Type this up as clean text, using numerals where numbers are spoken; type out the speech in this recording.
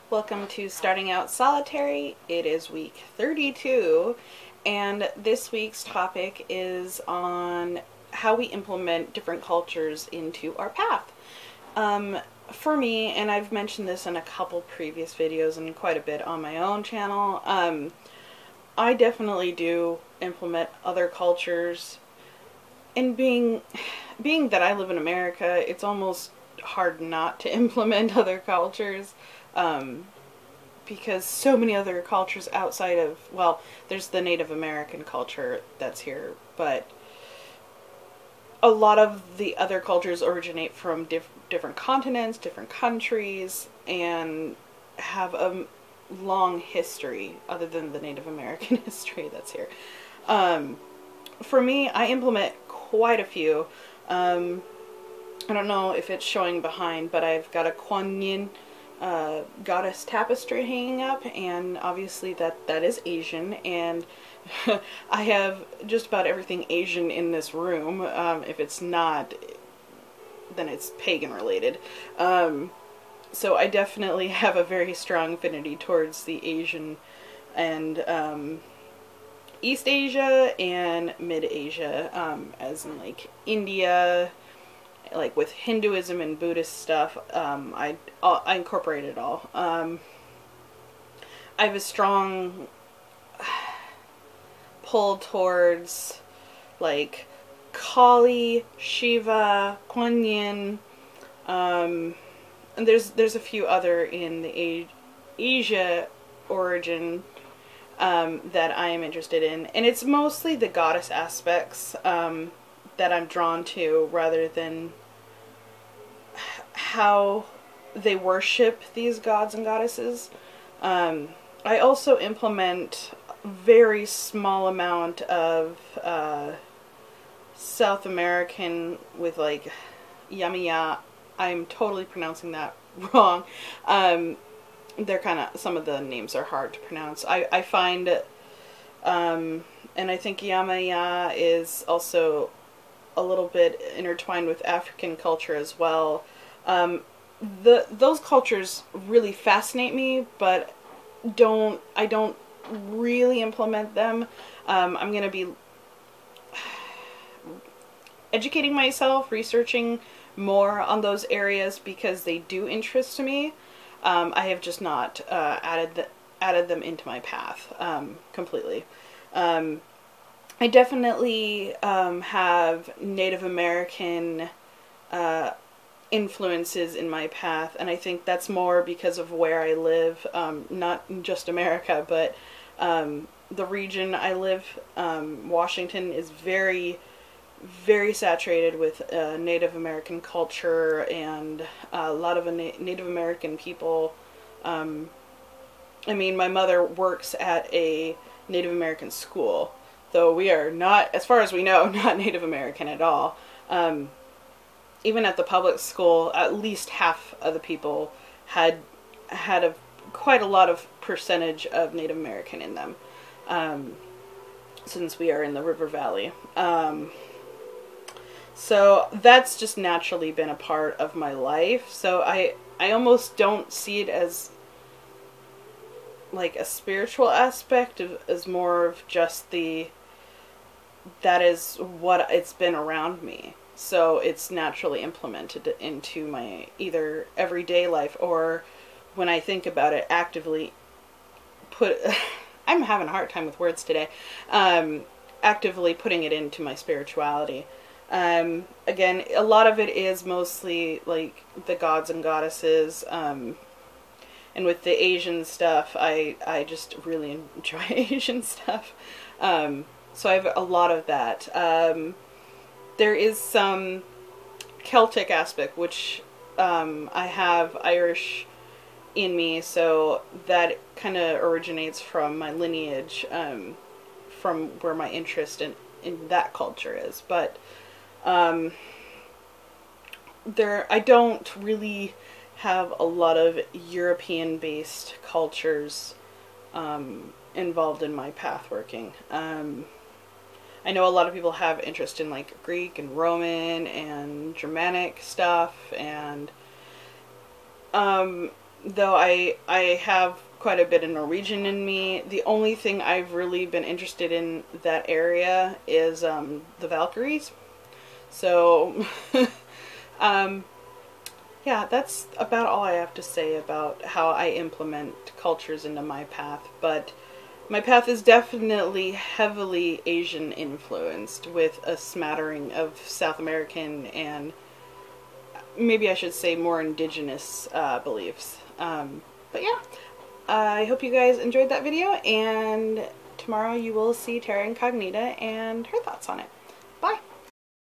Welcome to Starting Out Solitary. It is week 32, and this week's topic is on how we implement different cultures into our path. For me, and I've mentioned this in a couple previous videos and quite a bit on my own channel, I definitely do implement other cultures. And being that I live in America, it's almost hard not to implement other cultures, because so many other cultures outside of, well, there's the Native American culture that's here, but a lot of the other cultures originate from different continents, different countries, and have a long history other than the Native American history that's here. For me, I implement quite a few. I don't know if it's showing behind, but I've got a Kuan Yin goddess tapestry hanging up, and obviously that is Asian, and I have just about everything Asian in this room. If it's not, then it's pagan related. So I definitely have a very strong affinity towards the Asian and East Asia and Mid Asia, as in like India, like with Hinduism and Buddhist stuff. I incorporate it all. I have a strong pull towards like Kali, Shiva, Kuan Yin, and there's a few other in the Asia origin that I am interested in, and it's mostly the goddess aspects that I'm drawn to, rather than how they worship these gods and goddesses. I also implement a very small amount of South American with like Yamiya. I'm totally pronouncing that wrong. They're kind of, some of the names are hard to pronounce. I find, and I think Yamaya is also a little bit intertwined with African culture as well. Those cultures really fascinate me, but I don't really implement them. I'm going to be educating myself, researching more on those areas because they do interest me. I have just not added them into my path completely. I definitely have Native American influences in my path, and I think that's more because of where I live, not just America, but the region I live, Washington, is very, very saturated with Native American culture, and a lot of Native American people. I mean, my mother works at a Native American school, though we are not, as far as we know, not Native American at all. Even at the public school, at least half of the people had quite a lot of percentage of Native American in them, since we are in the River Valley. So that's just naturally been a part of my life. So I almost don't see it as like a spiritual aspect, as more of just that is what it's been around me. So it's naturally implemented into my either everyday life, or when I think about it, actively I'm having a hard time with words today. Actively putting it into my spirituality. Again, a lot of it is mostly like the gods and goddesses, and with the Asian stuff, I just really enjoy Asian stuff. So I have a lot of that. There is some Celtic aspect, which I have Irish in me, so that kind of originates from my lineage, from where my interest in that culture is. But I don't really have a lot of European-based cultures involved in my path working. I know a lot of people have interest in like Greek and Roman and Germanic stuff, and though I have quite a bit of Norwegian in me, the only thing I've really been interested in that area is the Valkyries. So, yeah, that's about all I have to say about how I implement cultures into my path. But my path is definitely heavily Asian influenced, with a smattering of South American and maybe I should say more indigenous beliefs. But yeah, I hope you guys enjoyed that video, and tomorrow you will see Terra Incognita and her thoughts on it.